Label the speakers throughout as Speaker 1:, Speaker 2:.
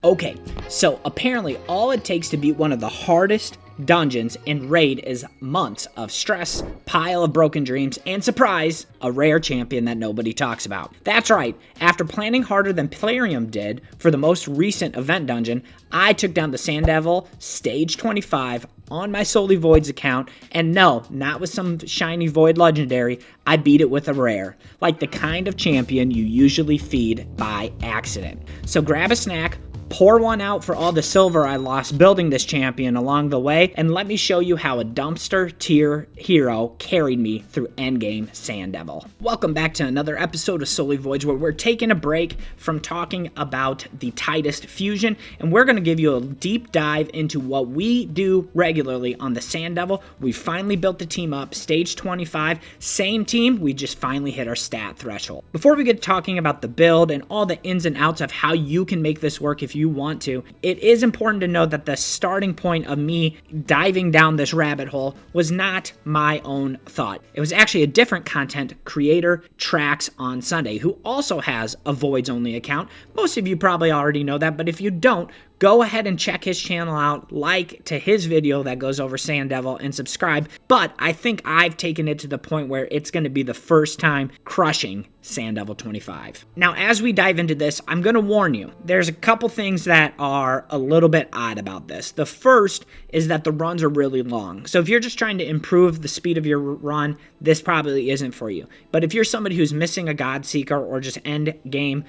Speaker 1: Okay, so apparently all it takes to beat one of the hardest dungeons in Raid is months of stress, pile of broken dreams, and surprise, a rare champion that nobody talks about. That's right, after planning harder than Plarium did for the most recent event dungeon, I took down the Sand Devil Stage 25 on my Solely Voids account, and no, not with some shiny Void Legendary, I beat it with a rare, like the kind of champion you usually feed by accident. So grab a snack, pour one out for all the silver I lost building this champion along the way, and let me show you how a dumpster tier hero carried me through endgame Sand Devil. Welcome back to another episode of Solely Voids, where we're taking a break from talking about the tightest fusion, and we're going to give you a deep dive into what we do regularly on the Sand Devil. We finally built the team up, stage 25, same team, we just finally hit our stat threshold. Before we get talking about the build and all the ins and outs of how you can make this work if you want to, it is important to know that the starting point of me diving down this rabbit hole was not my own thought. It was actually a different content creator, Trax on Sunday, who also has a Voids only account. Most of you probably already know that, but if you don't, go ahead and check his channel out, like to his video that goes over Sand Devil, and subscribe. But I think I've taken it to the point where it's going to be the first time crushing Sand Devil 25. Now, as we dive into this, I'm going to warn you, there's a couple things that are a little bit odd about this. The first is that the runs are really long. So if you're just trying to improve the speed of your run, this probably isn't for you. But if you're somebody who's missing a God Seeker or just end game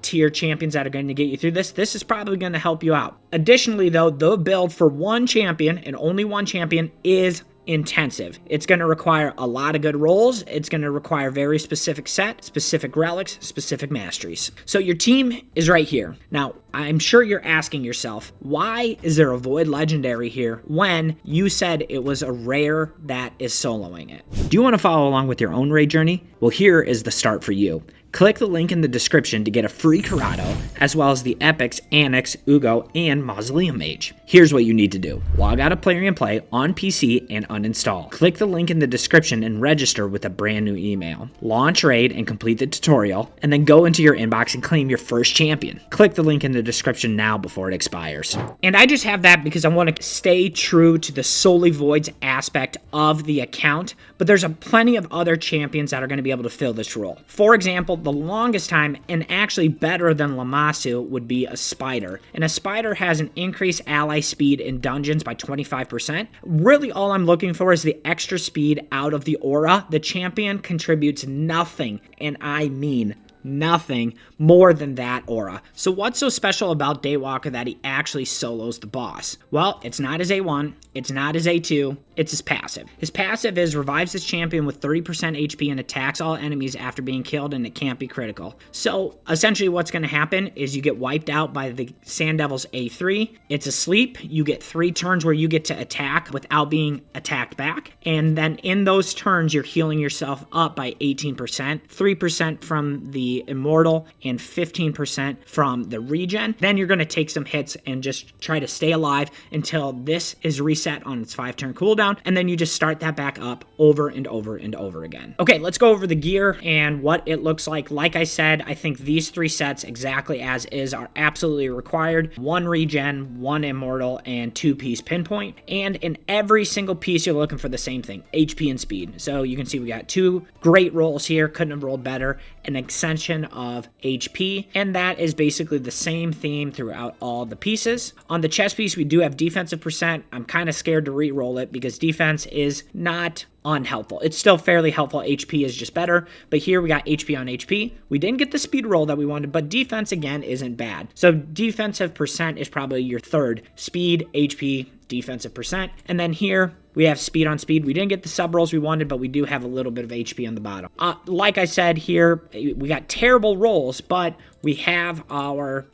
Speaker 1: tier champions that are going to get you through this, this is probably going to help you out. Additionally, though, the build for one champion and only one champion is intensive. It's going to require a lot of good rolls. It's going to require very specific set, specific relics, specific masteries. So your team is right here. Now, I'm sure you're asking yourself, why is there a Void Legendary here when you said it was a rare that is soloing it? Do you want to follow along with your own raid journey? Well, here is the start for you. Click the link in the description to get a free Karato, as well as the epics Anax, Uugo, and Mausoleum Mage. Here's what you need to do. Log out of Plarium Play on PC and uninstall. Click the link in the description and register with a brand new email. Launch raid and complete the tutorial, and then go into your inbox and claim your first champion. Click the link in the description now before it expires. And I just have that because I want to stay true to the Solely Voids aspect of the account, but there's plenty of other champions that are going to be able to fill this role. For example, the longest time, and actually better than Lamasu, would be a Spider. And a Spider has an increased ally speed in dungeons by 25%. Really all I'm looking for is the extra speed out of the aura. The champion contributes nothing, and I mean nothing more than that aura. So what's so special about Daywalker that he actually solos the boss? Well, it's not his A1, it's not his A2, it's his passive. His passive is revives his champion with 30% HP and attacks all enemies after being killed, and it can't be critical. So essentially what's going to happen is you get wiped out by the Sand Devil's A3. It's asleep. You get 3 turns where you get to attack without being attacked back. And then in those turns, you're healing yourself up by 18%, 3% from the Immortal, and 15% from the regen. Then you're going to take some hits and just try to stay alive until this is reset on its 5-turn cooldown, and then you just start that back up over and over and over again. Okay, let's go over the gear and what it looks like. Like I said, I think these 3 sets, exactly as is, are absolutely required. 1 regen, 1 immortal, and 2-piece pinpoint. And in every single piece, you're looking for the same thing, HP and speed. So you can see we got 2 great rolls here, couldn't have rolled better, an extension of HP, and that is basically the same theme throughout all the pieces. On the chest piece, we do have defensive percent. I'm kind of scared to re-roll it because defense is not unhelpful. It's still fairly helpful. HP is just better, but here we got HP on HP. We didn't get the speed roll that we wanted, but defense again isn't bad. So defensive percent is probably your third. Speed, HP, defensive percent. And then here we have speed on speed. We didn't get the sub rolls we wanted, but we do have a little bit of HP on the bottom. Like I said here, we got terrible rolls, but we have our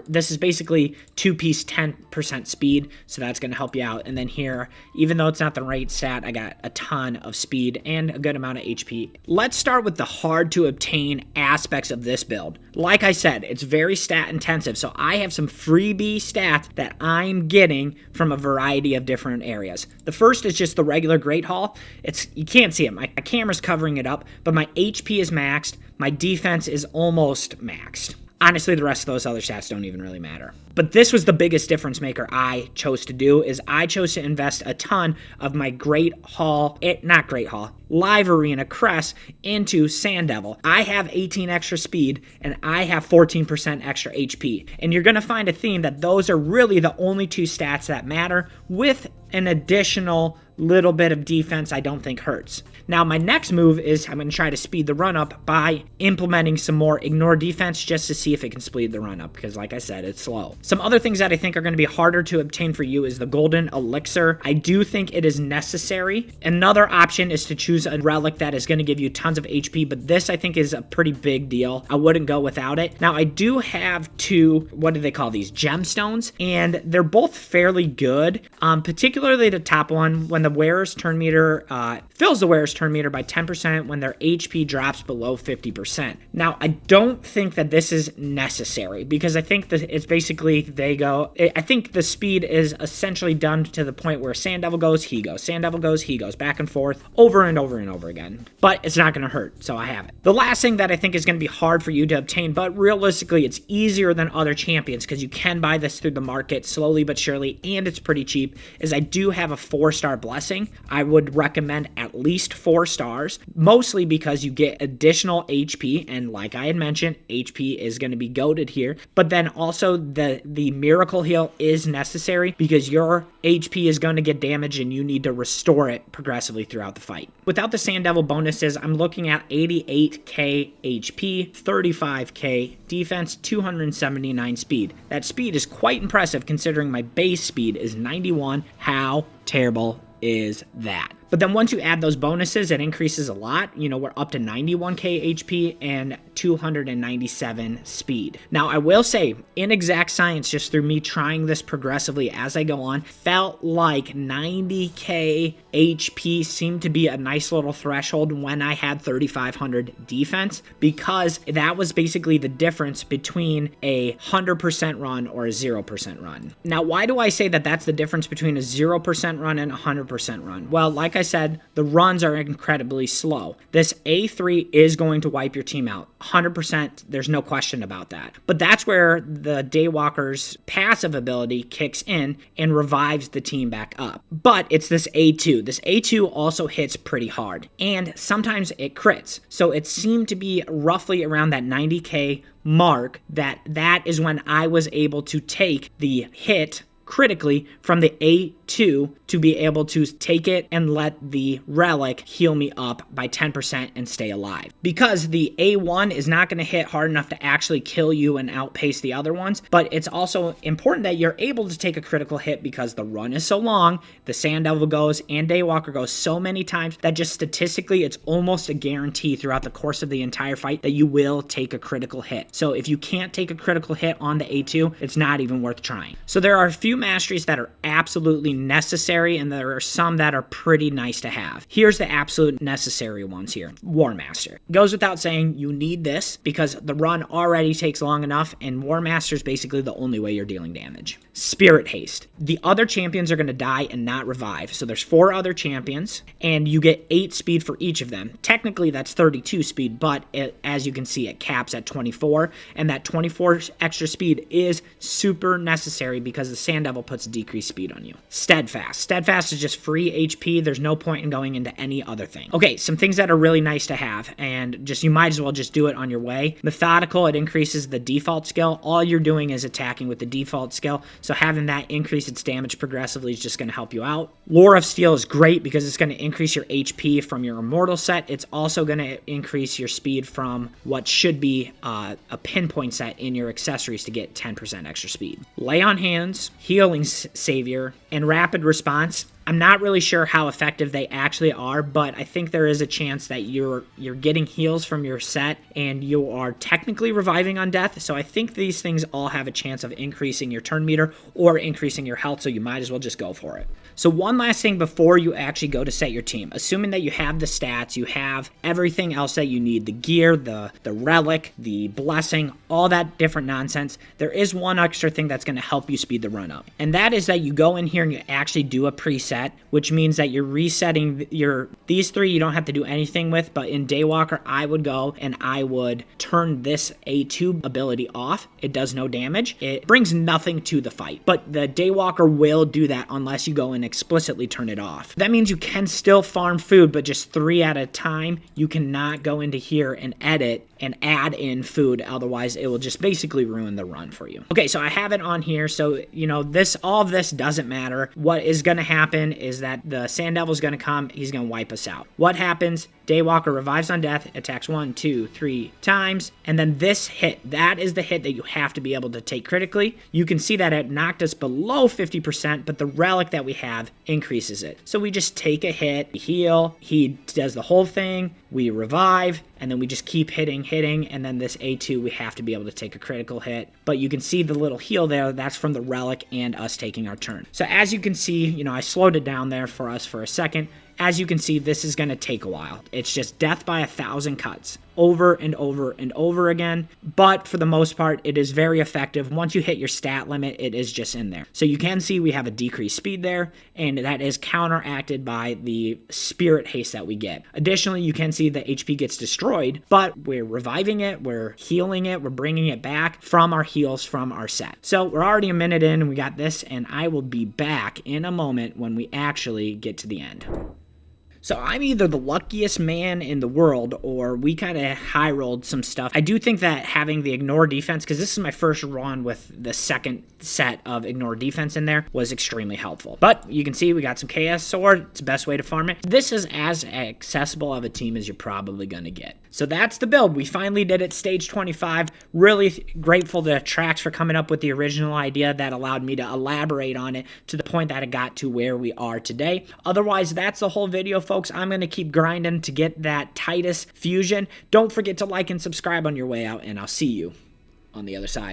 Speaker 1: this is basically 2-piece 10% speed, so that's going to help you out. And then here, even though it's not the right stat, I got a ton of speed and a good amount of HP. Let's start with the hard to obtain aspects of this build. Like I said, it's very stat intensive, so I have some freebie stats that I'm getting from a variety of different areas. The first is just the regular Great Hall. You can't see it, my camera's covering it up, but my HP is maxed, my defense is almost maxed. Honestly, the rest of those other stats don't even really matter. But this was the biggest difference maker I chose to do, is I chose to invest a ton of my Live Arena crest into Sand Devil. I have 18 extra speed and I have 14% extra HP. And you're going to find a theme that those are really the only two stats that matter, with an additional little bit of defense I don't think hurts. Now, my next move is I'm going to try to speed the run up by implementing some more ignore defense just to see if it can speed the run up, because like I said, it's slow. Some other things that I think are going to be harder to obtain for you is the golden elixir. I do think it is necessary. Another option is to choose a relic that is going to give you tons of HP, but this I think is a pretty big deal. I wouldn't go without it. Now, I do have two, what do they call these, gemstones, and they're both fairly good, particularly the top one, when the wearer's turn meter fills the wearer's turn meter by 10% when their HP drops below 50%. Now, I don't think that this is necessary, because I think that it's basically I think the speed is essentially done to the point where Sand Devil goes, he goes, Sand Devil goes, he goes, back and forth, over and over and over again. But it's not going to hurt, so I have it. The last thing that I think is going to be hard for you to obtain, but realistically it's easier than other champions because you can buy this through the market slowly but surely, and it's pretty cheap, is I do have a 4-star blessing. I would recommend at least 4 stars, mostly because you get additional HP, and like I had mentioned, HP is going to be goated here, but then also the miracle heal is necessary because your HP is going to get damaged and you need to restore it progressively throughout the fight. Without the Sand Devil bonuses, I'm looking at 88k HP, 35k defense, 279 speed. That speed is quite impressive considering my base speed is 91. How terrible is that? But then once you add those bonuses, it increases a lot. You know, we're up to 91k HP and 297 speed. Now, I will say, in exact science, just through me trying this progressively as I go on, felt like 90k HP seemed to be a nice little threshold when I had 3500 defense, because that was basically the difference between a 100% run or a 0% run. Now, why do I say that that's the difference between a 0% run and a 100% run? Well, like I said, the runs are incredibly slow. This A3 is going to wipe your team out. 100%, there's no question about that. But that's where the Daywalker's passive ability kicks in and revives the team back up. But it's this A2. This A2 also hits pretty hard, and sometimes it crits. So it seemed to be roughly around that 90k mark that is when I was able to take the hit critically from the A2 to be able to take it and let the relic heal me up by 10% and stay alive. Because the A1 is not going to hit hard enough to actually kill you and outpace the other ones, but it's also important that you're able to take a critical hit because the run is so long, the Sand Devil goes and Daywalker goes so many times that just statistically it's almost a guarantee throughout the course of the entire fight that you will take a critical hit. So if you can't take a critical hit on the A2, it's not even worth trying. So there are a few masteries that are absolutely necessary, and there are some that are pretty nice to have. Here's the absolute necessary ones here. War Master. Goes without saying, you need this because the run already takes long enough, and War Master is basically the only way you're dealing damage. Spirit Haste. The other champions are going to die and not revive. So there's 4 other champions, and you get 8 speed for each of them. Technically, that's 32 speed, but as you can see, it caps at 24, and that 24 extra speed is super necessary because the Sand Devil puts decreased speed on you. Steadfast. Steadfast is just free HP. There's no point in going into any other thing. Okay, some things that are really nice to have, and just you might as well just do it on your way. Methodical, it increases the default skill. All you're doing is attacking with the default skill, so having that increase its damage progressively is just going to help you out. Lore of Steel is great because it's going to increase your HP from your Immortal set. It's also going to increase your speed from what should be a pinpoint set in your accessories to get 10% extra speed. Lay on Hands, Healing Savior, and Rapid Response. I'm not really sure how effective they actually are, but I think there is a chance that you're getting heals from your set and you are technically reviving on death. So I think these things all have a chance of increasing your turn meter or increasing your health, so you might as well just go for it. So one last thing before you actually go to set your team, assuming that you have the stats, you have everything else that you need, the gear, the relic, the blessing, all that different nonsense, there is one extra thing that's going to help you speed the run up. And that is that you go in here and you actually do a preset, which means that you're resetting these three you don't have to do anything with, but in Daywalker, I would go and I would turn this A2 ability off. It does no damage. It brings nothing to the fight, but the Daywalker will do that unless you go and explicitly turn it off. That means you can still farm food, but just 3 at a time. You cannot go into here and edit and add in food, otherwise it will just basically ruin the run for you. Okay, so I have it on here, so you know all of this doesn't matter. What is going to happen is that the Sand Devil is going to come, he's going to wipe us out. What happens? Daywalker revives on death, attacks 1, 2, 3 times, and then this hit, that is the hit that you have to be able to take critically. You can see that it knocked us below 50%, but the relic that we have increases it. So we just take a hit, we heal, he does the whole thing, we revive, and then we just keep hitting, and then this A2, we have to be able to take a critical hit. But you can see the little heal there, that's from the relic and us taking our turn. So as you can see, you know, I slowed it down there for us for a second. As you can see, this is going to take a while. It's just death by 1,000 cuts over and over and over again. But for the most part, it is very effective. Once you hit your stat limit, it is just in there. So you can see we have a decreased speed there, and that is counteracted by the spirit haste that we get. Additionally, you can see the HP gets destroyed, but we're reviving it, we're healing it, we're bringing it back from our heals from our set. So we're already a minute in, and we got this, and I will be back in a moment when we actually get to the end. So I'm either the luckiest man in the world, or we kind of high-rolled some stuff. I do think that having the ignore defense, because this is my first run with the second set of ignore defense in there, was extremely helpful. But you can see we got some Chaos Sword. It's the best way to farm it. This is as accessible of a team as you're probably going to get. So that's the build. We finally did it, stage 25. Really grateful to Trax for coming up with the original idea that allowed me to elaborate on it to the point that it got to where we are today. Otherwise, that's the whole video, folks. I'm going to keep grinding to get that Titus fusion. Don't forget to like and subscribe on your way out, and I'll see you on the other side.